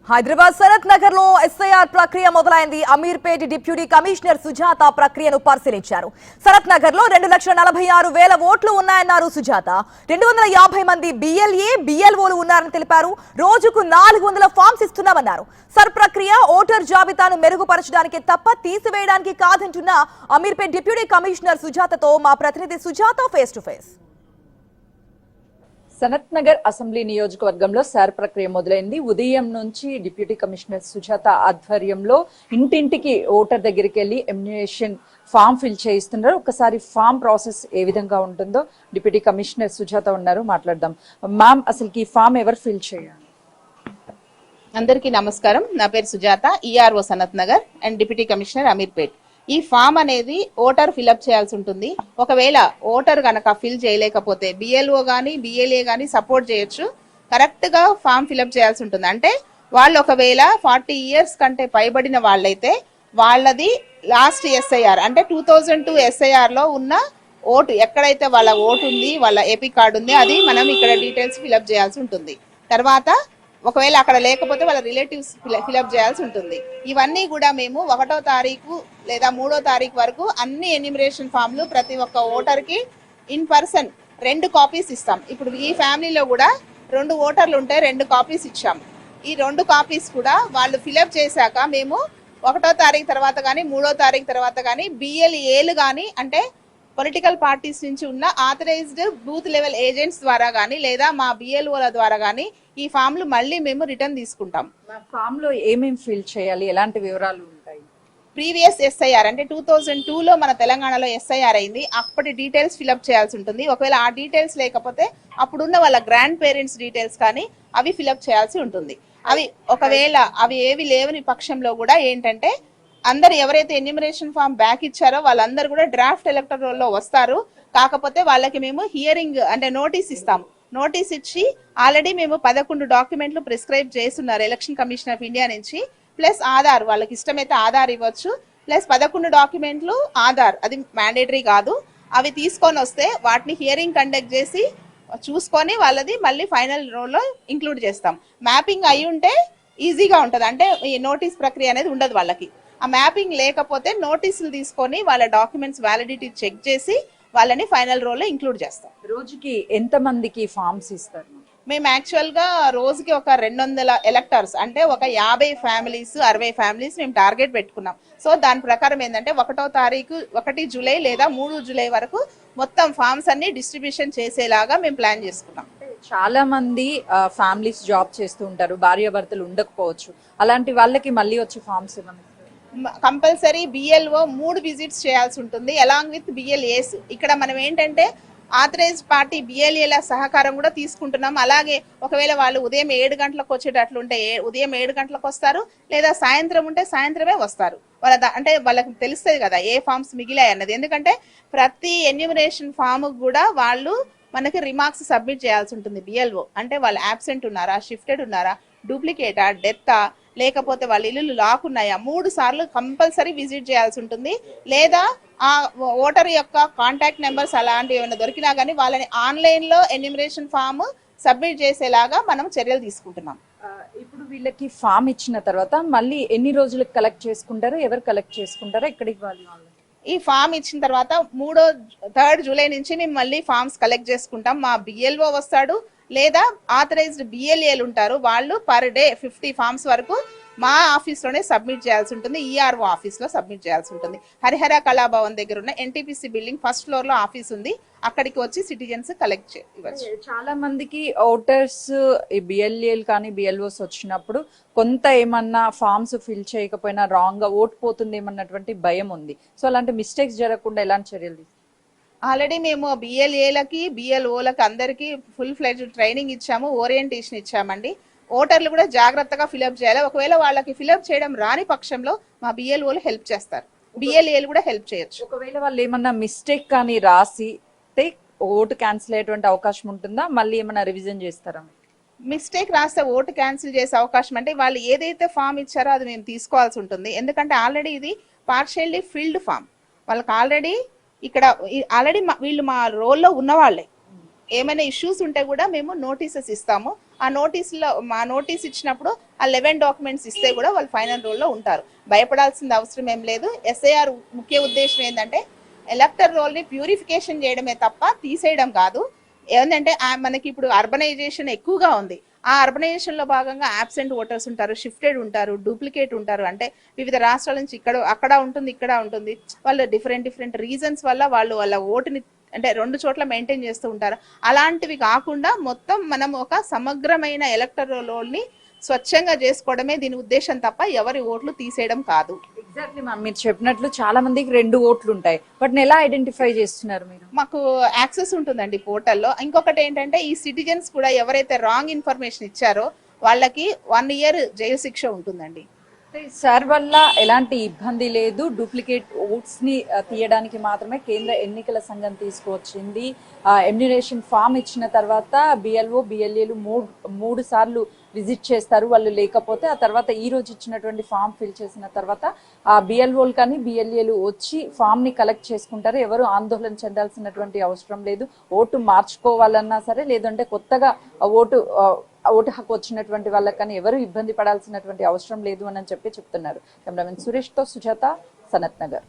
హైదరాబాద్ సనత్ నగర్ లో ఎస్ఐఆర్ ప్రక్రియ మొదలైంది. అమీర్పేట్ డిప్యూటీ కమిషనర్ సుజాత ప్రక్రియను పరిశీలించారు. సనత్ నగర్ లో 2,46,000 ఓట్లు ఉన్నాయన్నారు సుజాత. 250 మంది బిఎల్ఏ బిఎల్ఓలు ఉన్నారని తెలిపారు. రోజుకు 400 ఫామ్స్ ఇస్తున్నామన్నారు. సర్ ప్రక్రియ ఓటర్ జాబితాను మెరుగుపరచడానికి తప్ప తీసివేయడానికి కాదంటున్న అమీర్పేట్ డిప్యూటీ కమిషనర్ సుజాతతో మా ప్రతినిధి Sujatha face to face. Sanath Nagar assembly నియోజకవర్గంలో సార్ ప్రక్రియ మొదలైంది. ఉదయం నుంచి డిప్యూటీ కమిషనర్ సుజాత ఆధ్వర్యంలో ఇంటింటికి ఓటర్ దగ్గరికి వెళ్లి ఎమ్యునేషన్ ఫామ్ ఫిల్ చేయిస్తున్నారు. ఒకసారి ఫామ్ ప్రాసెస్ ఏ విధంగా ఉంటుందో డిప్యూటీ కమిషనర్ సుజాత ఉన్నారు, మాట్లాడదాం. మ్యామ్, అసలుకి ఈ ఫామ్ ఎవరు ఫిల్ చేయాలి? అందరికీ నమస్కారం. నా పేరు Sujatha, ERO Sanath Nagar and deputy commissioner Ameerpet. ఈ ఫామ్ అనేది ఓటర్ ఫిల్అప్ చేయాల్సి ఉంటుంది. ఒకవేళ ఓటర్ గనక ఫిల్ చేయలేకపోతే బిఎల్ఓ కానీ బిఎల్ఏ కానీ సపోర్ట్ చేయొచ్చు. కరెక్ట్గా ఫామ్ ఫిల్అప్ చేయాల్సి ఉంటుంది. అంటే వాళ్ళు ఒకవేళ 40 ఇయర్స్ కంటే పైబడిన వాళ్ళైతే వాళ్ళది లాస్ట్ ఎస్ఐఆర్ అంటే 2002 ఎస్ఐఆర్లో ఉన్న ఓటు ఎక్కడైతే వాళ్ళ ఓటు ఉంది, వాళ్ళ ఏపీ కార్డు ఉంది, అది మనం ఇక్కడ డీటెయిల్స్ ఫిల్అప్ చేయాల్సి ఉంటుంది. తర్వాత ఒకవేళ అక్కడ లేకపోతే వాళ్ళ రిలేటివ్స్ ఫిల్అప్ చేయాల్సి ఉంటుంది. ఇవన్నీ కూడా మేము 1వ తారీఖు లేదా 3వ తారీఖు వరకు అన్ని ఎన్యూమరేషన్ ఫామ్లు ప్రతి ఒక్క ఓటర్కి ఇన్ పర్సన్ 2 కాపీస్ ఇస్తాం. ఇప్పుడు ఈ ఫ్యామిలీలో కూడా 2 ఓటర్లు ఉంటే 2 కాపీస్ ఇచ్చాం. ఈ 2 కాపీస్ కూడా వాళ్ళు ఫిల్అప్ చేశాక మేము 1వ తారీఖు తర్వాత కానీ 3వ తారీఖు తర్వాత కానీ బిఎల్ఏలు కానీ అంటే పొలిటికల్ పార్టీస్ నుంచి ఉన్న ఆథరైజ్డ్ బూత్ లెవెల్ ఏజెంట్స్ ద్వారా కానీ లేదా మా బిఎల్ఓల ద్వారా కానీ ఈ ఫామ్లు మళ్ళీ మేము రిటర్న్ తీసుకుంటాం. ఫామ్ లో ఏమేమి ఫిల్ చేయాలి, ఎలాంటి వివరాలు ఉంటాయి? ప్రీవియస్ ఎస్ఐఆర్ అంటే 2002లో మన తెలంగాణలో ఎస్ఐఆర్ అయింది, అప్పటి డీటెయిల్స్ ఫిల్అప్ చేయాల్సి ఉంటుంది. ఒకవేళ ఆ డీటెయిల్స్ లేకపోతే అప్పుడున్న వాళ్ళ గ్రాండ్ పేరెంట్స్ డీటెయిల్స్ కానీ అవి ఫిల్అప్ చేయాల్సి ఉంటుంది. అవి ఒకవేళ అవి ఏవి లేవని పక్షంలో కూడా ఏంటంటే అందరు ఎవరైతే ఎన్యూమరేషన్ ఫామ్ బ్యాక్ ఇచ్చారో వాళ్ళందరూ కూడా డ్రాఫ్ట్ ఎలక్టర్ రోల్లో వస్తారు. కాకపోతే వాళ్ళకి మేము హియరింగ్ అంటే నోటీస్ ఇస్తాము. నోటీస్ ఇచ్చి ఆల్రెడీ మేము 11 డాక్యుమెంట్లు ప్రిస్క్రైబ్ చేస్తున్నారు ఎలక్షన్ కమిషన్ ఆఫ్ ఇండియా నుంచి. ప్లస్ ఆధార్, వాళ్ళకి ఇష్టమైతే ఆధార్ ఇవ్వచ్చు. ప్లస్ 11 డాక్యుమెంట్లు ఆధార్, అది మ్యాండేటరీ కాదు. అవి తీసుకొని వస్తే వాటిని హియరింగ్ కండక్ట్ చేసి చూసుకొని వాళ్ళది మళ్ళీ ఫైనల్ రోల్లో ఇంక్లూడ్ చేస్తాం. మ్యాపింగ్ అయి ఉంటే ఈజీగా ఉంటుంది, అంటే ఈ నోటీస్ ప్రక్రియ అనేది ఉండదు వాళ్ళకి. ఆ మ్యాపింగ్ లేకపోతే నోటీసులు తీసుకొని వాళ్ళ డాక్యుమెంట్స్ వ్యాలిడిటీ చెక్ చేసి వాళ్ళని ఫైనల్ రోల్లో ఇంక్లూడ్ చేస్తాం. రోజుకి ఎంత మందికి ఫామ్స్ ఇస్తారు? మేము యాక్చువల్గా రోజుకి ఒక 200 ఎలక్టర్స్ అంటే ఒక 50 ఫ్యామిలీస్ 60 ఫ్యామిలీస్ మేము టార్గెట్ పెట్టుకున్నాం. సో దాని ప్రకారం ఏంటంటే 1వ తారీఖు 1 జూలై లేదా 3 జూలై వరకు మొత్తం ఫామ్స్ అన్ని డిస్ట్రిబ్యూషన్ చేసేలాగా మేము ప్లాన్ చేసుకున్నాం. చాలా మంది ఫ్యామిలీస్ జాబ్ చేస్తూ ఉంటారు, భార్యాభర్తలు ఉండకపోవచ్చు. అలాంటి వాళ్ళకి మళ్ళీ వచ్చే ఫామ్స్ ఏమన్నా? కంపల్సరీ బిఎల్ఓ 3 విజిట్స్ చేయాల్సి ఉంటుంది అలాంగ్ విత్ బిఎల్ఏస్. ఇక్కడ మనం ఏంటంటే ఆథరైజ్ పార్టీ బిఎల్ఏల సహకారం కూడా తీసుకుంటున్నాం. అలాగే ఒకవేళ వాళ్ళు ఉదయం 7 గంటలకు వచ్చేటట్లుంటే ఉదయం 7 గంటలకు వస్తారు, లేదా సాయంత్రం ఉంటే సాయంత్రమే వస్తారు. వాళ్ళ అంటే వాళ్ళకి తెలుస్తుంది కదా ఏ ఫామ్స్ మిగిలాయి అన్నది. ఎందుకంటే ప్రతి ఎన్యూమరేషన్ ఫామ్ కూడా వాళ్ళు మనకి రిమార్క్స్ సబ్మిట్ చేయాల్సి ఉంటుంది. బిఎల్ఓ అంటే వాళ్ళు యాబ్సెంట్ ఉన్నారా, షిఫ్టెడ్ ఉన్నారా, డూప్లికేటా, డెత్తా, లేకపోతే వాళ్ళ ఇల్లు లాక్ ఉన్నాయా, 3 సార్లు కంపల్సరీ విజిట్ చేయాల్సి ఉంటుంది. లేదా ఆ ఓటర్ యొక్క కాంటాక్ట్ నెంబర్స్ అలాంటివి ఏమైనా దొరికినా కానీ వాళ్ళని ఆన్లైన్లో ఎన్యూమరేషన్ ఫామ్ సబ్మిట్ చేసేలాగా మనం చర్యలు తీసుకుంటున్నాం. ఇప్పుడు వీళ్ళకి ఫామ్ ఇచ్చిన తర్వాత మళ్ళీ ఎన్ని రోజులకు కలెక్ట్ చేసుకుంటారో, ఎవరు కలెక్ట్ చేసుకుంటారో, ఎక్కడికి ఇవ్వాలి? ఈ ఫామ్ ఇచ్చిన తర్వాత 3 జూలై నుంచి మేము మళ్ళీ ఫామ్స్ కలెక్ట్ చేసుకుంటాం. మా బిఎల్ఓ వస్తాడు లేదా ఆథరైజ్డ్ బిఎల్ఏలు ఉంటారు, వాళ్ళు పర్ డే 50 ఫామ్స్ వరకు మా ఆఫీస్లోనే సబ్మిట్ చేయాల్సి ఉంటుంది. ఈఆర్ఓ ఆఫీస్లో సబ్మిట్ చేయాల్సి ఉంటుంది. హరిహర కళాభవన్ దగ్గర ఉన్న ఎన్టీపీసీ బిల్డింగ్ 1st ఫ్లోర్లో ఆఫీస్ ఉంది, అక్కడికి వచ్చి సిటిజన్స్ కలెక్ట్ చేయవచ్చు. చాలా మందికి ఓటర్స్ బిఎల్ఏలు కానీ బిఎల్ఓస్ వచ్చినప్పుడు కొంత ఏమన్నా ఫామ్స్ ఫిల్ చేయకపోయినా రాంగ్గా ఓటు పోతుంది ఏమన్నటువంటి భయం ఉంది. సో అలాంటి మిస్టేక్స్ జరగకుండా ఎలాంటి చర్యలు తీసుకుంటారు? ఆల్రెడీ మేము బిఎల్ఏలకి బిఎల్ఓలకి అందరికీ ఫుల్ ఫ్లెడ్జ్డ్ ట్రైనింగ్ ఇచ్చాము, ఓరియంటేషన్ ఇచ్చామండి. ఓటర్లు కూడా జాగ్రత్తగా ఫిల్అప్ చేయాలి. ఒకవేళ వాళ్ళకి ఫిల్అప్ చేయడం రాని పక్షంలో మా బిఎల్ఓలు హెల్ప్ చేస్తారు, బిఎల్ఏలు కూడా హెల్ప్ చేయొచ్చు. ఒకవేళ వాళ్ళు ఏమన్నా మిస్టేక్ కానీ రాసితే ఓటు క్యాన్సిల్ అయ్యేటువంటి అవకాశం ఉంటుందా? మళ్ళీ ఏమన్నా రివిజన్ చేస్తారా? మిస్టేక్ రాస్తే ఓటు క్యాన్సిల్ చేసే అవకాశం అంటే వాళ్ళు ఏదైతే ఫామ్ ఇచ్చారో అది మేము తీసుకోవాల్సి ఉంటుంది. ఎందుకంటే ఆల్రెడీ ఇది పార్షియల్లీ ఫిల్డ్ ఫామ్, వాళ్ళకి ఆల్రెడీ వీళ్ళు మా రోల్లో ఉన్నవాళ్లే. ఏమైనా ఇష్యూస్ ఉంటే కూడా మేము నోటీసెస్ ఇస్తాము. ఆ నోటీస్లో మా నోటీస్ ఇచ్చినప్పుడు ఆ 11 డాక్యుమెంట్స్ ఇస్తే కూడా వాళ్ళు ఫైనల్ రోల్లో ఉంటారు. భయపడాల్సిన అవసరం ఏం లేదు. ఎస్ఐఆర్ ముఖ్య ఉద్దేశం ఏంటంటే ఎలక్టర్ రోల్ని ప్యూరిఫికేషన్ చేయడమే తప్ప తీసేయడం కాదు. ఏంటంటే మనకి ఇప్పుడు అర్బనైజేషన్ ఎక్కువగా ఉంది. ఆ అర్బనైజేషన్ లో భాగంగా అబ్సెంట్ ఓటర్స్ ఉంటారు, షిఫ్టెడ్ ఉంటారు, డూప్లికేట్ ఉంటారు. అంటే వివిధ రాష్ట్రాల నుంచి అక్కడ ఉంటుంది, ఇక్కడ ఉంటుంది. వాళ్ళు డిఫరెంట్ రీజన్స్ వల్ల వాళ్ళ ఓటుని అంటే 2 చోట్ల మెయింటైన్ చేస్తూ ఉంటారు. అలాంటివి కాకుండా మొత్తం మనం ఒక సమగ్రమైన ఎలక్టరల్ రోల్ని స్వచ్ఛంగా చేసుకోవడమే దీని ఉద్దేశం తప్ప ఎవరి ఓట్లు తీసేయడం కాదు. ఎగ్జాక్ట్లీ మ్యామ్, మీరు చెప్పినట్లు చాలా మందికి 2 ఓట్లు ఉంటాయి. వాటిని ఎలా ఐడెంటిఫై చేస్తున్నారు మీరు? మాకు యాక్సెస్ ఉంటుందండి పోర్టల్లో. ఇంకొకటి ఏంటంటే ఈ సిటిజన్స్ కూడా ఎవరైతే రాంగ్ ఇన్ఫర్మేషన్ ఇచ్చారో వాళ్ళకి 1 ఇయర్ జైలు శిక్ష ఉంటుందండి. సార్ వల్ల ఎలాంటి ఇబ్బంది లేదు. డూప్లికేట్ ఓట్స్ ని తీయడానికి మాత్రమే కేంద్ర ఎన్నికల సంఘం తీసుకువచ్చింది. ఎమ్యునేషన్ ఫామ్ ఇచ్చిన తర్వాత బిఎల్ఓ బిఎల్ఏలు మూడు సార్లు విజిట్ చేస్తారు. వాళ్ళు లేకపోతే ఆ తర్వాత ఈ రోజు ఇచ్చినటువంటి ఫామ్ ఫిల్ చేసిన తర్వాత ఆ బిఎల్ఓలు కానీ బిఎల్ఏలు వచ్చి ఫామ్ ని కలెక్ట్ చేసుకుంటారు. ఎవరు ఆందోళన చెందాల్సినటువంటి అవసరం లేదు. ఓటు మార్చుకోవాలన్నా సరే, లేదంటే కొత్తగా ఓటు హక్కు వచ్చినటువంటి వాళ్ళకి కానీ ఎవరు ఇబ్బంది పడాల్సినటువంటి అవసరం లేదు అని చెప్తున్నారు. కెమెరామెన్ సురేష్ తో సుజాత, సనత్ నగర్.